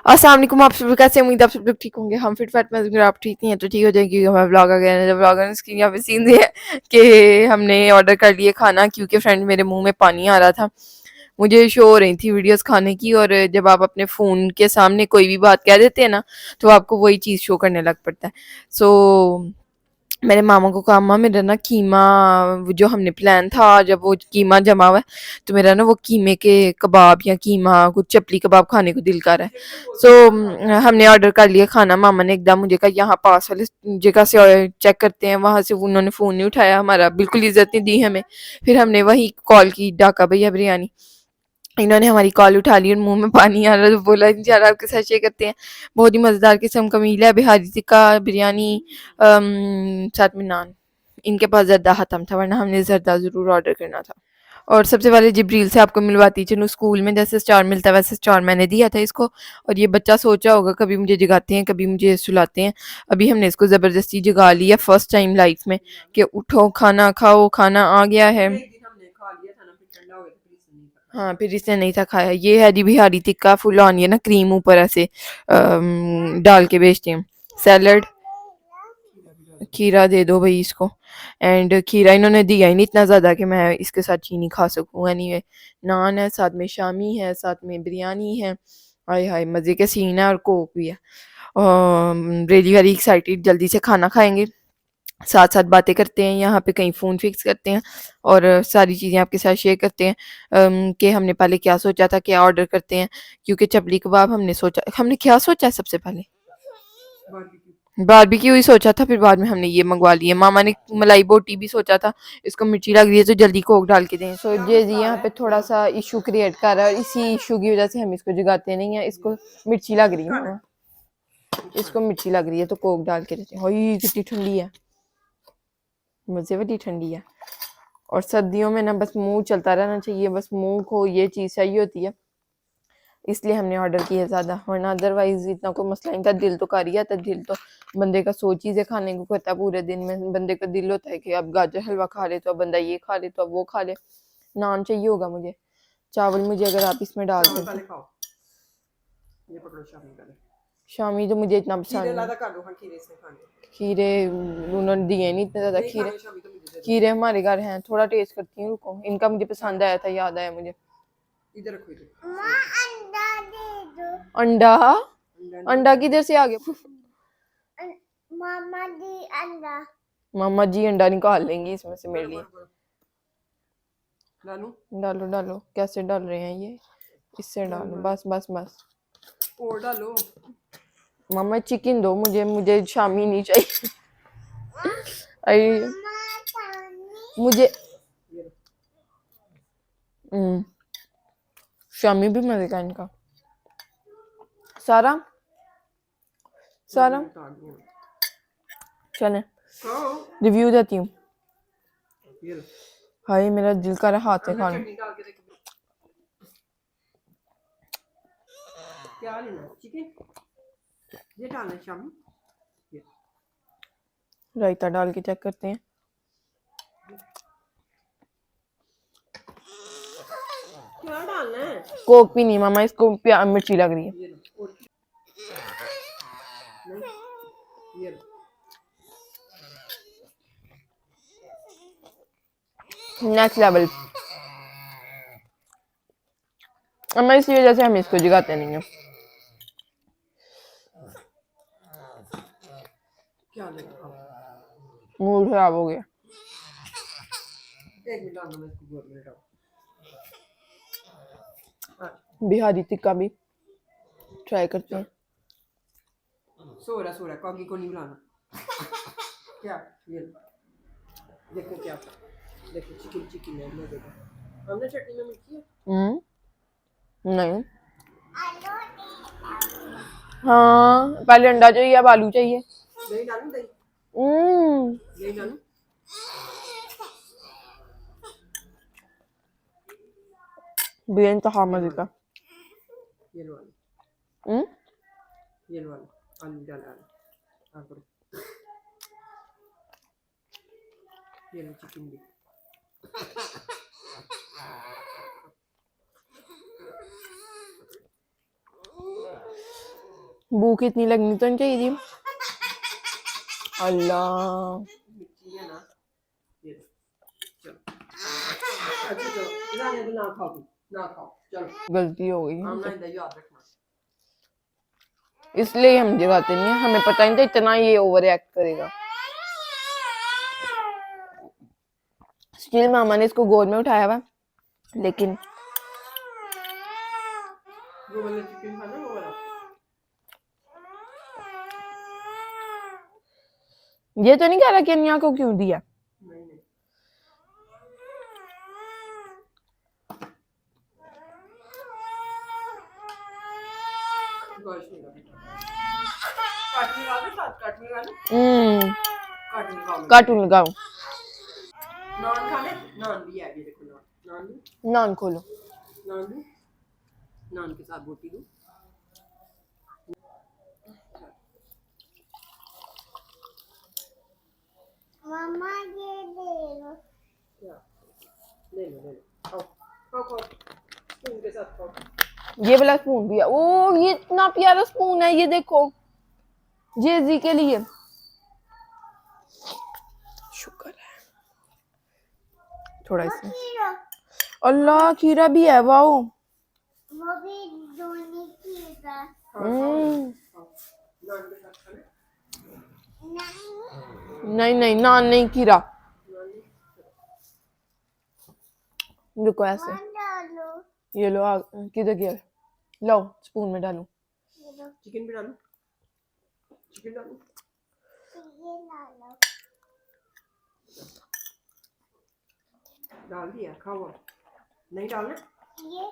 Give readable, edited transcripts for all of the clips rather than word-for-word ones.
अस्सलाम वालेकुम, आप सब कैसे? उम्मीद आप सब लोग ठीक होंगे। हम फिट फैट में, अगर आप ठीक नहीं है तो ठीक हो जाएगी। हमारा ब्लॉग आ गया है। ब्लॉग की यहाँ पे सीन ये है कि हमने ऑर्डर कर लिए खाना, क्योंकि फ्रेंड मेरे मुंह में पानी आ रहा था। मुझे शो हो रही थी वीडियोस खाने की, और जब आप अपने फ़ोन के सामने कोई भी बात कह देते हैं ना, तो आपको वही चीज़ शो करने लग पड़ता है। सो मेरे मामा को कहा, अम्मा मेरा ना कीमा, जो हमने प्लान था जब वो कीमा जमा हुआ है, तो मेरा ना वो कीमे के कबाब या कीमा कुछ चपली कबाब खाने को दिल कर रहा है। सो हमने ऑर्डर कर लिया खाना। मामा ने एकदम मुझे कहा यहाँ पास वाले जगह से चेक करते हैं, वहाँ से उन्होंने फ़ोन नहीं उठाया, हमारा बिल्कुल इज्जत नहीं दी हमें। फिर हमने वही कॉल की, डाका भैया बिरयानी। इन्होंने हमारी कॉल उठा ली और मुंह में पानी आ रहा, तो बोला यार आपके साथ शेयर करते हैं, बहुत ही मज़ेदार किस्म का मील है, बिहारी टिक्का बिरयानी, साथ में नान। इनके पास जर्दा ख़त्म था, वरना हमने जर्दा ज़रूर ऑर्डर करना था। और सबसे पहले जिब्रील से आपको मिलवाती चलूँ। स्कूल में जैसे स्टार मिलता है वैसे स्टार मैंने दिया था इसको, और ये बच्चा सोचा होगा कभी मुझे जगाते हैं कभी मुझे सुलाते हैं। अभी हमने इसको ज़बरदस्ती जगा लिया फर्स्ट टाइम लाइफ में कि उठो खाना खाओ, खाना आ गया है। हाँ, फिर इसने नहीं था खाया। ये है जी बिहारी टिक्का, फुल ऑनियन ना, क्रीम ऊपर ऐसे डाल के बेचते हैं। सैलड, खीरा दे दो भाई इसको। एंड खीरा इन्होंने दिया ही नहीं इतना ज़्यादा कि मैं इसके साथ चीनी खा सकूँ। एनीवे, नान है, साथ में शामी है, साथ में बिरयानी है। हाय हाय मज़े के सीन है, और कोक भी है। रियली वेरी एक्साइटेड, जल्दी से खाना खाएंगे, साथ साथ बातें करते हैं, यहाँ पे कहीं फ़ोन फिक्स करते हैं, और सारी चीज़ें आपके साथ शेयर करते हैं कि हमने पहले क्या सोचा था, क्या ऑर्डर करते हैं। क्योंकि चपली कबाब हमने क्या सोचा सबसे पहले, बारबेक्यू ही सोचा था, फिर बाद में हमने ये मंगवा लिए। मामा ने मलाई बोटी भी सोचा था, इसको मिर्ची लग रही है तो जल्दी कोक डाल के दें। सो ये जी यहाँ पे थोड़ा सा इशू क्रिएट कर रहा है, और इसी इशू की वजह से हम इसको जगाते नहीं हैं। इसको मिर्ची लग रही है ना, इसको मिर्ची लग रही है तो कोक डाल के देते हैं। हाय कितनी ठंडी है, मज़े वाली ठंडी है। और सर्दियों में ना बस मुंह चलता रहना चाहिए, बस मुंह को ये चीज़ चाहिए होती है, इसलिए हमने ऑर्डर किया ज़्यादा, वरना अदरवाइज इतना कोई मसला नहीं था। दिल तो कर ही आता, दिल तो बंदे का 100 चीज़ें खाने को कहता है पूरे दिन में। बंदे का दिल होता है कि अब गाजर हलवा खा ले, तो अब बंदा ये खा ले, तो अब वो खा ले। नान चाहिए होगा मुझे, चावल मुझे अगर आप इसमें डाल दें तो। शामी तो मुझे इतना पसंद है। खीरे उन्होंने दिए नहीं इतने ज़्यादा खीरे। खीरे हमारे घर हैं, थोड़ा टेस्ट करती हूँ, रुको। इनका मुझे पसंद आया था, याद आया मुझे। इधर रखो, अंडा, अंडा किधर से आ गया? मामा जी अंडा, मामा जी अंडा निकाल लेंगी इसमें से मेरे लिए। डालो डालो, कैसे डाल रहे हैं ये? इससे डालो, बस बस बस, और डालो। मामा चिकन दो मुझे, मुझे शामी नहीं चाहिए। मुझे शामी भी मजे का इनका। सारा सारा चले रिव्यू देती हूँ। हाय मेरा दिल कर रहा हाथ से खाना। क्या लेना चिकन, ये डालना शामी। रायता डाल के चेक करते हैं। क्या डालना है? कोक भी नहीं मामा, इसको मिर्ची लग रही है। Next level. अम्मा इसी वजह से हम इसको जगाते नहीं हैं। मूड खराब हो गया। बिहारी टिक्का भी ट्राई करते हैं। सोरा कॉगी को नहीं बुलाना। क्या ये देखो, क्या देखो, चिकन चिकन है, देखो हमने चटनी में मिर्ची है। नहीं, हाँ पहले अंडा चाहिए, अब आलू चाहिए। दही डालूं, दही डालूं। बेइंतहा मजे का। ये लो आलू डाल, ये लो चिकन भी। भूख इतनी लगनी तो नहीं चाहिए थी। अल्लाह मिर्ची है ना, ये लो, चलो अच्छा चलो रहने दो, ना खाओ तुम, ना खाओ, चलो गलती हो गई हम हमसे, ना याद रखना। इसलिए हम जगाते नहीं है, हमें पता नहीं था इतना ये ओवर एक्ट करेगा। स्टिल मामा ने इसको गोद में उठाया हुआ, लेकिन वो वाला चिकन खाना, वो वाला ये तो नहीं कह रहा कि अन्या को क्यों दिया। नहीं नहीं गोश नहीं लगा, काट निकाल दे, साथ काट निकाल, काट निकाल, कार्टून लगाओ। नान खाने, नान भी है, ये देखो नान, नान दूं, नान खोलो। नान दूं, नान के साथ रोटी दूं, मम्मा ये ले लो। क्या ले लो, ले लो, खाओ खाओ खाओ, स्पून के साथ खाओ। ये वाला स्पून भी है। ओ ये इतना प्यारा स्पून है, ये देखो जेजी के लिए। शुक्र है थोड़ा इसमें। खीरा, अल्लाह खीरा भी है, वाओ। वो भी दोनी खीरा। नान के साथ खाना, नहीं नहीं नान नहीं खीरा। नान नहीं, देखो ऐसे, मान डालो, ये लो किधर गया, लो स्पून में डालो। ये लो, चिकन भी डालूं, चिकन डालूं, ये डालो। डाल दिया, खाओ अब। नहीं डालना, ये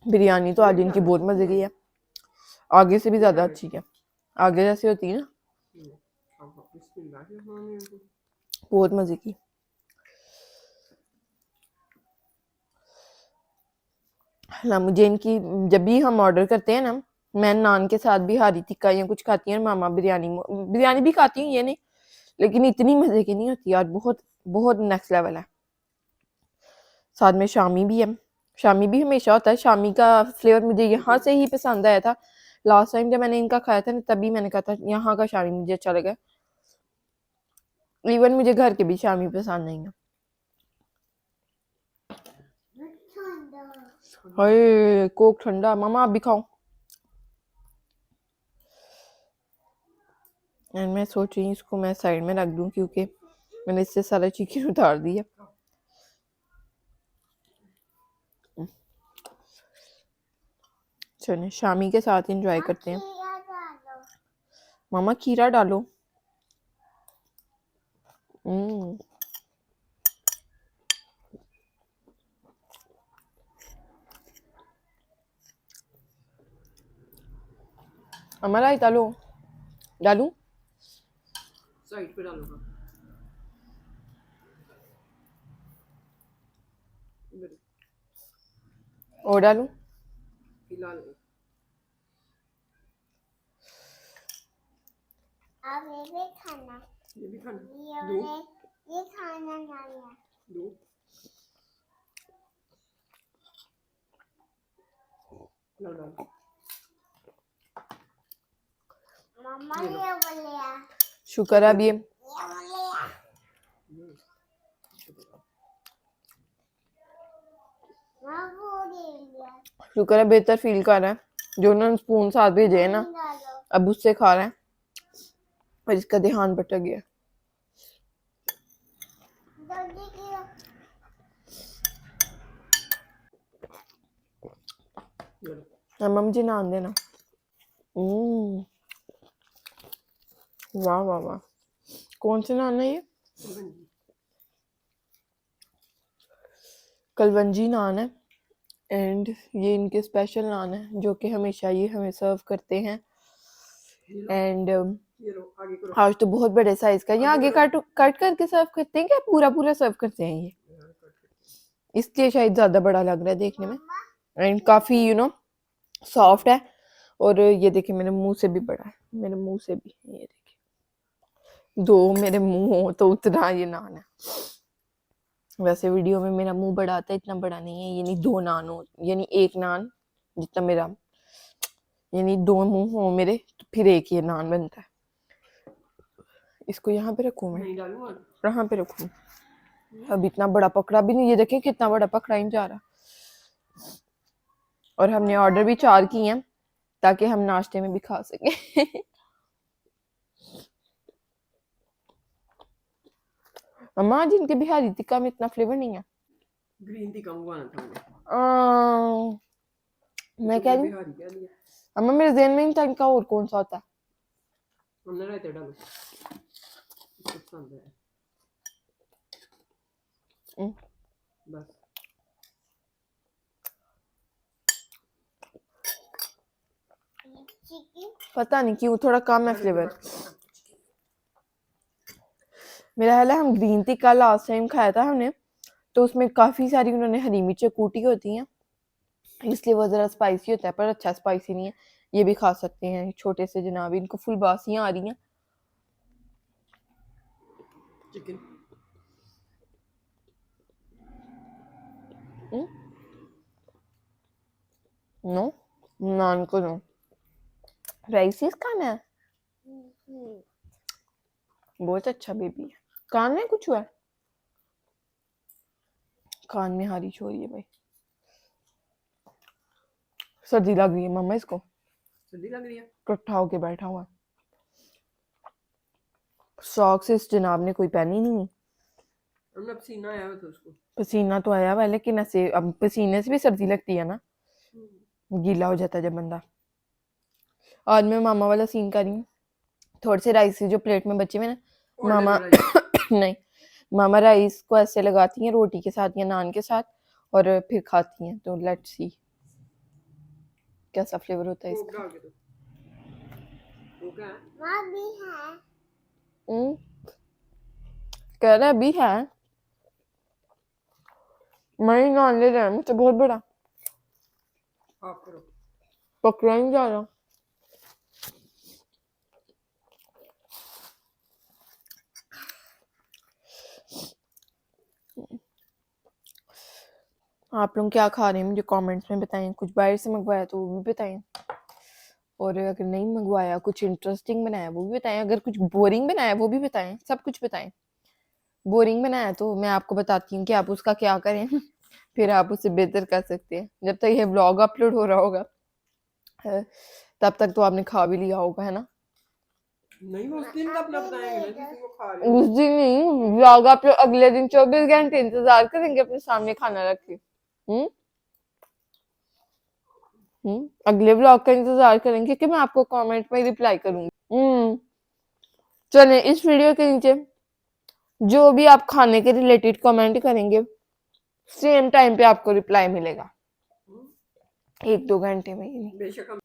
बिरयानी तो आज इनकी बहुत मजे की है, आगे से भी ज्यादा अच्छी है, आगे जैसी होती है ना, खाओ खाओ, बिस्मिल्लाह, बहुत मजे की। ना मुझे इनकी, जब भी हम ऑर्डर करते हैं ना, मैं नान के साथ भी हारी टिक्का या कुछ खाती हैं, मामा बिरयानी बिरयानी भी खाती हूँ ये नहीं, लेकिन इतनी मजे की नहीं होती यार, बहुत बहुत नेक्स्ट लेवल है। साथ में शामी भी है, शामी भी हमेशा होता है, शामी का फ्लेवर मुझे यहाँ से ही पसंद आया था। लास्ट टाइम जब मैंने इनका खाया था ना, तभी मैंने कहा था यहाँ का शामी मुझे अच्छा लगा। इवन मुझे घर के भी शामी पसंद नहीं है। ठंडा। हाय कोक ठंडा, मामा आप भी खाओ। एंड मैं सोच रही हूँ इसको मैं साइड में रख दूँ, क्योंकि मैंने इससे सारा चिकन उतार दिया। चलिए शामी के साथ एंजॉय करते हैं। खीरा डालो। मामा खीरा डालो। हम्म हमारा डालो, डालू साइड पे डालूंगा, और डालू। फिलहाल अब ये भी खाना, ये भी खाना, ये खाना नहीं है। दो लो डाल, मम्मा ये बोलिया, शुक्र है अब ये बोलिया। मैं बोल दिया। शुक्र है बेहतर फील कर रहा है, जो उन्होंने स्पून साथ भेजे है ना, डालो। अब उससे खा रहा है और इसका ध्यान भटक गया। जल्दी किया। अम्मा मुझे नान देना। वाह वाह वाह, कौन से नान है ये? कलवंजी नान है, एंड ये इनके स्पेशल नान है जो कि हमेशा ये हमें सर्व करते हैं। एंड ये लो आगे करो, आज तो बहुत बड़े साइज का, ये आगे कट कट करके सर्व करते हैं क्या, पूरा पूरा सर्व करते हैं ये, इसलिए शायद ज्यादा बड़ा लग रहा है देखने में। एंड काफी सॉफ्ट है, और ये देखिए मेरे मुंह से भी बड़ा है, मेरे मुंह से भी, ये देखिए दो मेरे मुंह हो तो उतना ये नान है। वैसे वीडियो में मेरा मुंह बड़ा आता है, इतना बड़ा नहीं है, यानी दो नान हो, यानी एक नान जितना मेरा यानी 2 मुंह हो मेरे तो फिर एक ये नान बनता है। इसको यहाँ पे रखूँ मैं, नहीं डालूंगा। कहाँ पे रखूँ? अब इतना बड़ा पकड़ा भी नहीं, ये देखें कितना बड़ा पकड़ा ही नहीं जा रहा। और हमने ऑर्डर भी 4 किए हैं ताकि हम नाश्ते में भी खा सकें। अम्मा आज इनके बिहारी टिक्का में इतना फ्लेवर नहीं है। ग्रीन टी कम हुआ था मुझे। मैं कह रही हूँ बिहारी क्या लिया? अम्मा मेरे ज़हन में नहीं था इनका और कौन सा होता है। हमने रहते डालो। इसको पसंद है। बस चिकन पता नहीं क्यों थोड़ा कम है फ्लेवर। मेरा ख्याल है हम ग्रीन टी का लास्ट टाइम खाया था हमने, तो उसमें काफ़ी सारी उन्होंने हरी मिर्चें कूटी होती हैं, इसलिए वो ज़रा स्पाइसी होता है, पर अच्छा स्पाइसी नहीं है। ये भी खा सकते हैं छोटे से जनाब, इनको फुल बासियाँ आ रही हैं। चिकन नो नान को नो, राइसिस खाना है। बहुत अच्छा बेबी है। कान में कुछ हुआ है? कान में हारिश हो रही है भाई, सर्दी लग रही है मम्मा इसको, सर्दी लग रही है। इकट्ठा होके बैठा हुआ है। सॉक्स इस जनाब ने कोई पहनी नहीं। हमने पसीना आया हुआ था उसको। पसीना तो आया हुआ है लेकिन ऐसे अब पसीने से भी सर्दी लगती है ना, गीला हो जाता है जब बंदा। आज मैं मामा वाला सीन कर रही हूँ, थोड़े से राइस जो प्लेट में बचे हुए ना, मामा नहीं, मामा राइस को ऐसे लगाती हैं रोटी के साथ या नान के साथ और फिर खाती हैं। तो लेट्स सी कैसा फ्लेवर होता है कोक इसका। डाल के दो। वो क्या है? मम्मी है कह रहा अभी है, मैं ही नान ले रहा है मुझसे बहुत बड़ा, हाफ करो। पकड़ा नहीं जा रहा। आप लोग क्या खा रहे हैं मुझे कमेंट्स में बताएं, कुछ बाहर से मंगवाया तो वो भी बताएं, और अगर नहीं मंगवाया कुछ इंटरेस्टिंग बनाया वो भी बताएं, अगर कुछ बोरिंग बनाया वो भी बताएं, सब कुछ बताएं। बोरिंग बनाया तो मैं आपको बताती हूँ कि आप उसका क्या करें। फिर आप उसे बेहतर कर सकते हैं। जब तक ये व्लॉग अपलोड हो रहा होगा तब तक तो आपने खा भी लिया होगा, है ना? नहीं वो उस दिन का अपना बताएंगे ना जिस दिन वो खा रहे हो। उस दिन नहीं, व्लॉग आप लोग अगले दिन 24 घंटे इंतजार करेंगे अपने सामने खाना रख के। अगले व्लॉग का इंतजार करेंगे कि मैं आपको कमेंट में रिप्लाई करूंगी। चलें इस वीडियो के नीचे जो भी आप खाने के रिलेटेड कमेंट करेंगे सेम टाइम पे आपको रिप्लाई मिलेगा, 1-2 घंटे में ही नहीं। बेशक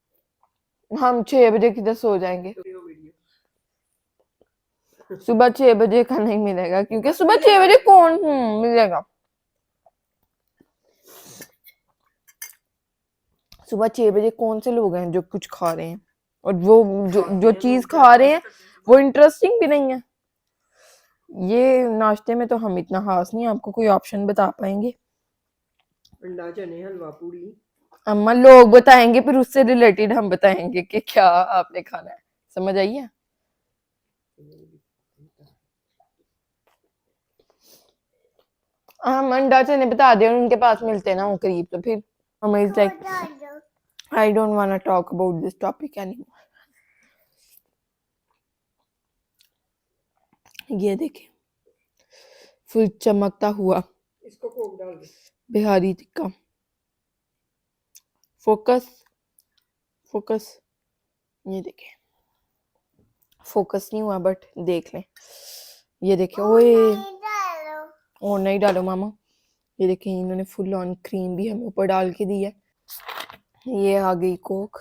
हम 6 बजे किधर सो जाएंगे, वीडियो वीडियो सुबह 6 बजे का नहीं मिलेगा क्योंकि सुबह 6 बजे कौन मिलेगा। सुबह 6 बजे कौन से लोग हैं जो कुछ खा रहे हैं, और वो जो चीज खा रहे हैं वो इंटरेस्टिंग भी नहीं है। ये नाश्ते में तो हम इतना खास नहीं आपको कोई ऑप्शन बता पाएंगे, अंडा चने हलवा पूरी। अम्मा लोग बताएंगे फिर उससे रिलेटेड हम बताएंगे कि क्या आपने खाना है, समझ आई है? हम अंडा चने बता दे उनके पास मिलते ना हो करीब तो फिर हम is like I don't want to talk about this topic anymore. ये देखें फुल चमकता हुआ इसको कोक डाल दे। बिहारी टिक्का। फोकस फोकस, ये देखें फोकस नहीं हुआ बट देख लें। ये देखें ओए, और नहीं डालो मामा। ये देखें इन्होंने फुल ऑन क्रीम भी हमें ऊपर डाल के दी है। ये आ गई कोक।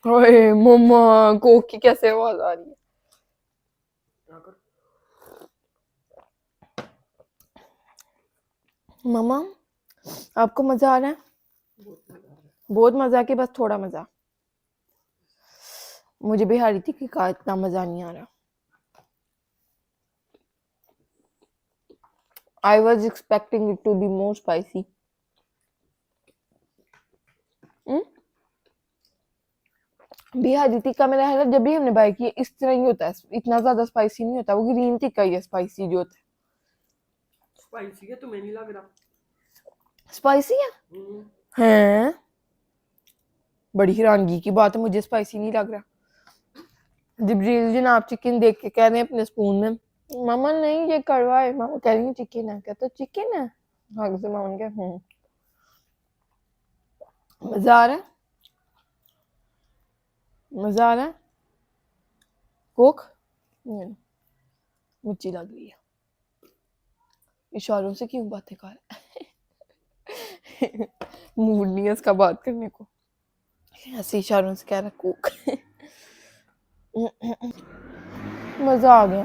ओए मम्मा कोक की कैसे आवाज आ रही है। मामा आपको मजा आ रहा है? बहुत मजा के बस थोड़ा मजा, मुझे बिहारी टिक्की का इतना मजा नहीं आ रहा। I was expecting it to be more spicy. Bihari tikka मेरा है ना, जब भी हमने बाय किया इस तरह ही होता है, इतना ज्यादा स्पाइसी नहीं होता, वो ग्रीन टिक्का ही है स्पाइसी जो होता है। स्पाइसी है, तुम्हें नहीं लग रहा? स्पाइसी है हैं? बड़ी हैरानगी की बात है, मुझे स्पाइसी नहीं लग रहा। जिब्रील जनाब चिकन देख के कह रहे हैं अपने स्पून में, मामा नहीं ये कड़वा है। मामा कह रही है चिकन है, कहता चिकन है। हाँ से मामा ने कहा मजा आ रहा है, मजा आ रहा है। कोक मुझे लग रही है, इशारों से क्यों बातें कर मूड नहीं है इसका बात करने को, ऐसे इशारों से कह रहा कोक। मजा आ गया।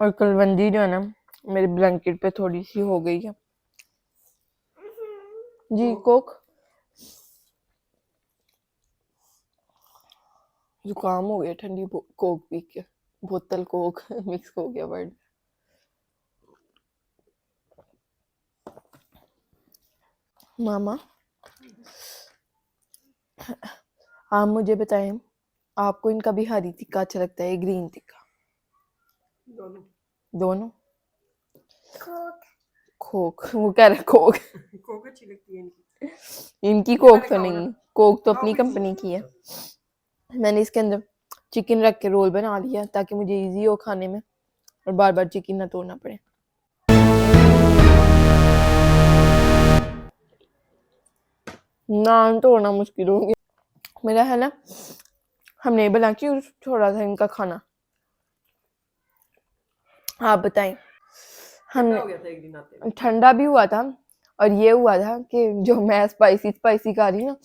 और कलवंदी जो है ना मेरे ब्लैंकेट पे थोड़ी सी हो गई है। जी कोक, जुकाम हो गया ठंडी कोक पी के, बोतल कोक मिक्स हो गया वर्ड। मामा आप मुझे बताएं, आपको इनका बिहारी टिक्का अच्छा लगता है ग्रीन टिक्का? दोनों दोनों। कोक कोक, वो कह रहा है कोक। कोक अच्छी लगती है इनकी। इनकी कोक तो खाओ नहीं, ना। कोक तो खाओ अपनी भी नहीं। कंपनी की है। मैंने इसके अंदर चिकन रख के रोल बना लिया ताकि मुझे इजी हो खाने में और बार बार चिकन ना तोड़ना पड़े। नान तोड़ना मुश्किल हो गया मेरा है ना, हमने बना के छोड़ा था इनका खाना। आप बताएं, ठंडा हो गया था एक दिन आते हुए। ठंडा भी हुआ था और ये हुआ था कि जो मैं स्पाइसी स्पाइसी खा रही ना,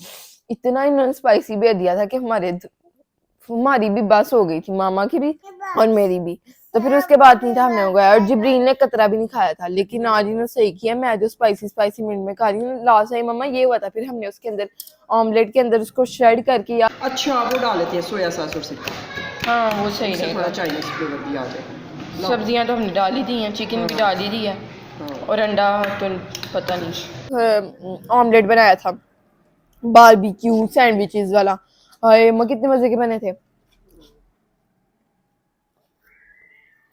इतना इन्होंने स्पाइसी भेज दिया था कि हमारी भी बस हो गई थी, मामा की भी और मेरी भी। तो फिर उसके बाद नहीं था हमने हो गया, और जिब्रील ने कतरा भी नहीं खाया था। लेकिन आज इन्होंने सही किया, मैं जो स्पाइसी स्पाइसी मिनट में खा रही हूँ लास्ट टाइम मम्मा ये हुआ था। फिर हमने उसके अंदर ऑमलेट के अंदर उसको श्रेड करके या अच्छा वो डाल लेते हैं सोया सॉस और से, हाँ वो सही इससे थोड़ा रहेगा। चाइनीज फ्लेवर भी आ जाए। सब्जियां तो हमने डाल ही दी हैं, चिकन भी डाल ही दी है और अंडा तो पता नहीं। ऑमलेट बनाया था बारबेक्यू सैंडविचेस वाला, हाय मां कितने मजे के बने थे।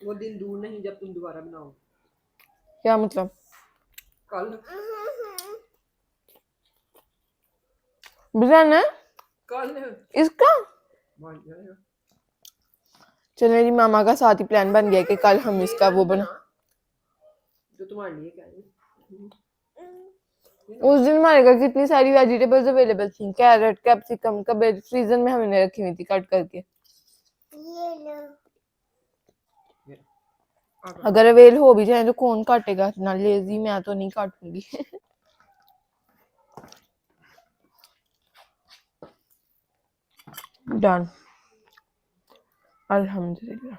वो दिन दूर नहीं जब तुम दोबारा बनाओ। क्या मतलब? कल बनाना कल इसका? बन जाएगा। चलो मेरी मामा का साथ ही प्लान बन गया कि कल हम इसका वो बना। जो तुम्हारे लिए क्या है? उस दिन हमारे घर कितनी सारी वेजिटेबल्स अवेलेबल थी, कैरेट कैप्सिकम कैबेज फ्रीजर में हमने रखी हुई थी कट करके। ये लो अगर अवेल हो भी जाए तो कौन काटेगा, इतना लेजी मैं तो नहीं काटूंगी। डन अल्हम्दुलिल्लाह।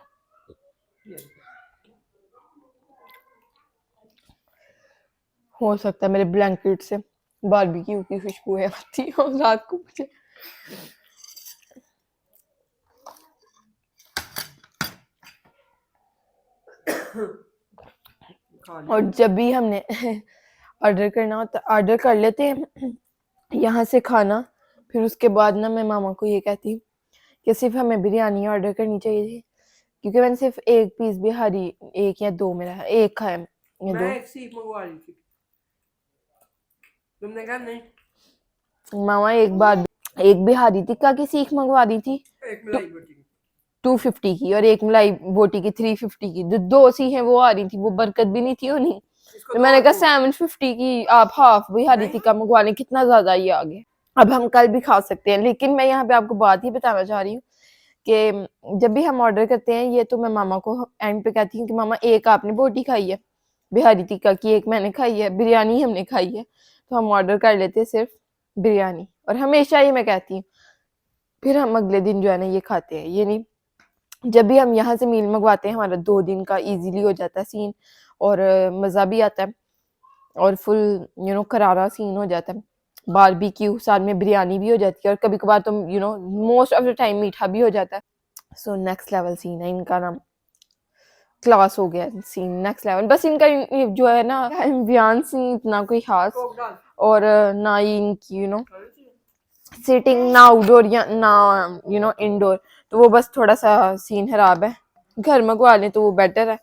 हो सकता है मेरे ब्लैंकेट से बारबेक्यू की खुशबू आती हो रात को मुझे। और जब भी हमने ऑर्डर करना होता ऑर्डर कर लेते हैं यहाँ से खाना, फिर उसके बाद ना मैं मामा को ये कहती हूँ कि सिर्फ हमें बिरयानी ऑर्डर करनी चाहिए थी, क्योंकि मैंने सिर्फ एक पीस बिहारी, एक या दो मेरा एक खाया या मैं दो। एक सीख मंगवा ली थी, तुमने कहा नहीं। मामा एक बार एक बिहारी टिक्का की सीख मंगवा दी थी एक मलाई बोटी 250 की और एक मलाई बोटी की 350 की, जो दो सी हैं वो आ रही थी, वो बरकत भी नहीं थी होनी। इसको तो मैंने दो कहा 750 की आप हाफ बिहारी टिक्का मंगवा लें, कितना ज्यादा ये आ गया। अब हम कल भी खा सकते हैं, लेकिन मैं यहाँ पे आपको बात ही बताना चाह रही हूँ कि जब भी हम ऑर्डर करते हैं, ये तो मैं मामा को एंड पे कहती हूँ कि मामा एक आपने बोटी खाई है बिहारी टिक्का की, एक मैंने खाई है, बिरयानी हमने खाई है, तो हम ऑर्डर कर लेते हैं सिर्फ बिरयानी। और हमेशा ये मैं कहती हूँ, फिर हम अगले दिन जो है ना ये खाते हैं। ये नहीं, जब भी हम यहाँ से मील मंगवाते हैं हमारा 2 दिन का इजीली हो जाता है सीन, और मज़ा भी आता है और फुल करारा सीन हो जाता है। बारबेक्यू साथ में बिरयानी भी हो जाती है और कभी कभार तो मोस्ट ऑफ द टाइम मीठा भी हो जाता है। सो नेक्स्ट लेवल सीन है इनका नाम। क्लास हो गया सीन नेक्स्ट लेवल। बस इनका ये जो है ना एम्बियंस नहीं इतना कोई खास, कोक डाल और ना ही इनकी सिटिंग ना आउटडोर या ना इंडोर, तो वो बस थोड़ा सा सीन खराब है। घर मंगवा लें तो वो बेटर है,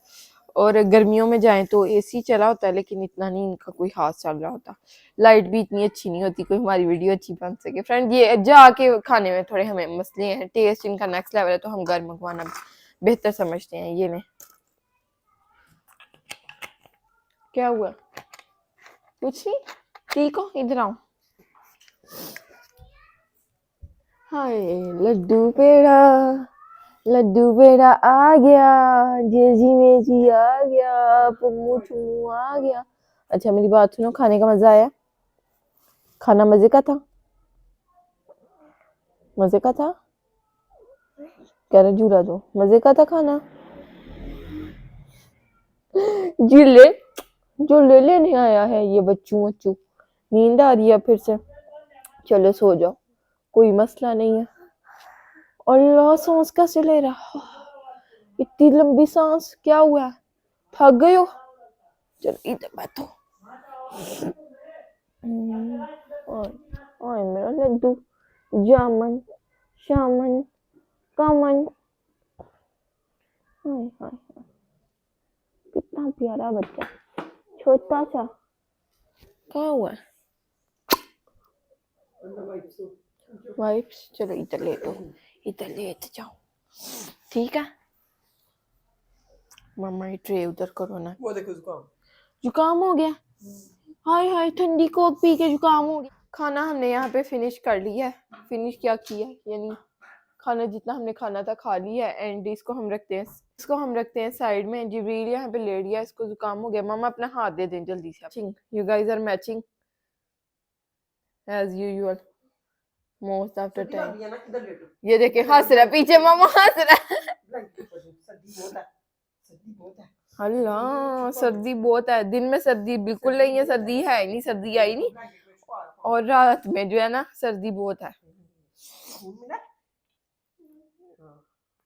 और गर्मियों में जाएं तो एसी चला होता है, लेकिन इतना नहीं इनका कोई खास चल रहा होता। लाइट भी इतनी अच्छी नहीं होती कोई हमारी वीडियो अच्छी बन सके। फ्रेंड ये जाके खाने में थोड़े हमें मसले हैं, टेस्ट इनका नेक्स्ट लेवल है, तो हम घर मंगवाना बेहतर समझते हैं। ये नहीं क्या हुआ, कुछ नहीं, ठीक हो, इधर आओ। हाय लड्डू पेड़ा आ गया, जेजी मेजी आ गया, पुम्मू चुम्मू आ गया। अच्छा मेरी बात सुनो, खाने का मजा आया? खाना मजे का था? मजे का था? कह रहे झूला दो, मजे का था खाना? झूले झूले लेने आया है ये बच्चू बच्चू। नींद आ रही है फिर से? चलो सो जाओ, कोई मसला नहीं है। अल्लाह सांस कैसे ले रहा, इतनी लंबी सांस, क्या हुआ, थक गए हो? चलो इधर बैठो। ओए मेरा लड्डू जामन शामन कामन, हाय हाय हाय, कितना प्यारा बच्चा, छोटा सा। क्या हुआ? वाइप्स, चलो इधर ले दो, इधर लेट जाओ, ठीक है। मम्मा ये ट्रे उधर करो ना। वो देखो जुकाम जुकाम हो गया, हाय हाय, ठंडी कोक पी के जुकाम हो गया। खाना हमने यहाँ पे फिनिश कर लिया है। फिनिश क्या किया, यानी खाना जितना हमने खाना था खा लिया है, एंड इसको हम रखते हैं साइड में। जिब्रील यहाँ पे लेट गया, इसको जुकाम हो गया। मामा अपना हाथ दे दें जल्दी से। You guys are matching as usual most after time. ना इधर लेटो, ये देखे हंस रहा, पीछे मामा हंस रहा है। सर्दी बहुत है। अल्लाह सर्दी बहुत है, दिन में सर्दी बिल्कुल नहीं है, सर्दी है ही नहीं, सर्दी आई नहीं, और रात में जो है ना सर्दी बहुत है।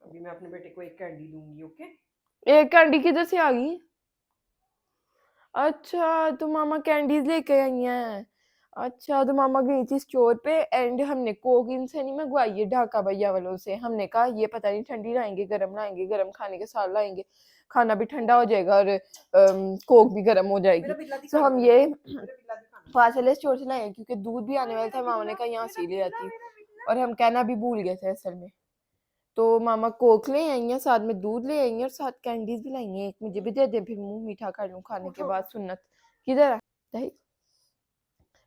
अभी मैं अपने बेटे को एक कैंडी दूंगी, ओके? एक कैंडी किधर से आ गई? अच्छा तो मामा कैंडीज लेके आई हैं। अच्छा तो मामा गई थी स्टोर पे, एंड हमने कोक इनसे नहीं मंगवाई है, ढाका भैया वालों से। हमने कहा ये पता नहीं ठंडी लाएंगे, गर्म खाने के साथ लाएंगे, खाना भी ठंडा हो जाएगा और कोक भी गर्म हो जाएगी। तो हम ये पास वाले स्टोर से लाए, क्योंकि दूध भी आने वाला था। मामा ने कहा यहाँ से ले आती, और हम कहना भी भूल गए थे असल में। तो मामा कोक ले आई हैं, साथ में दूध ले आई हैं, और साथ कैंडीज भी लाई हैं। एक मुझे भी दे दे, फिर मुंह मीठा कर लूं खाने के बाद। सुन्नत किधर है दही?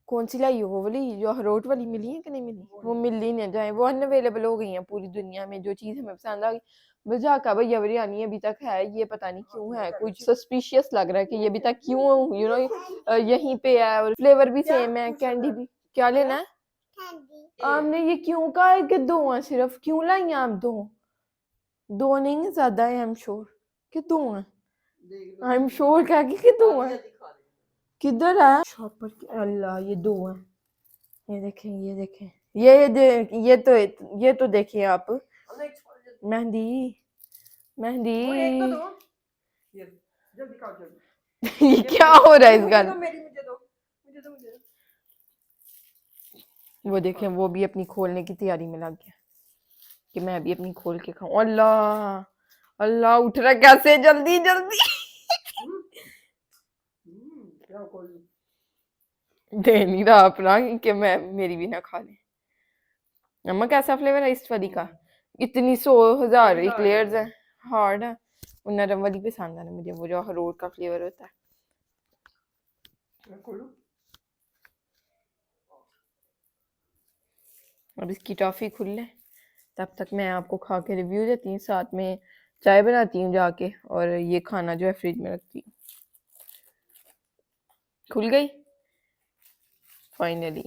कौन सी लाई हो, वो वाली जो अखरोट वाली मिली है कि नहीं मिली? वो मिल ही नहीं जाए, वो अनअवेलेबल हो गई हैं पूरी दुनिया में। जो चीज़ हमें पसंद आ गई, बजा का भैया बिरयानी अभी तक है, ये पता नहीं क्यों है, कुछ सस्पिशियस लग रहा है कि ये अभी तक क्यों यहीं पे है, और फ्लेवर भी सेम है, कैंडी भी। क्या लेना है आपने? ये क्यों कहा है कि दो हैं सिर्फ, क्यों लाई हैं आप दो नहीं है, ज्यादा है। आई एम श्योर कि दो हैं, आई एम श्योर क्या कि दो हैं। किधर है शॉपर के? अल्लाह ये दो हैं, ये देखें ये तो देखिए आप। मेहंदी एक तो दो, ये जल्दी खाओ जल्दी। ये क्या हो रहा है इस घर? मुझे दो। वो देखें, वो भी अपनी खोलने की तैयारी में लग गया कि मैं भी अपनी खोल के खाऊं। अल्लाह अल्लाह, उठ रहा कैसे, जल्दी जल्दी क्या खोल दे नहीं रहा अपना कि मैं मेरी भी ना खा ले। नमक कैसा फ्लेवर है इस वाली का? इतनी 100,000 इक्लेयर्स है, हार्ड है। वो नरम वाली पसंद है ना मुझे, वो जो अखरोट का फ्लेवर होता है। अब इसकी टॉफी खुल ले, तब तक मैं आपको खा के रिव्यू देती हूँ, साथ में चाय बनाती हूँ जाके, और ये खाना जो है फ्रिज में रखती हूँ। खुल गई फाइनली।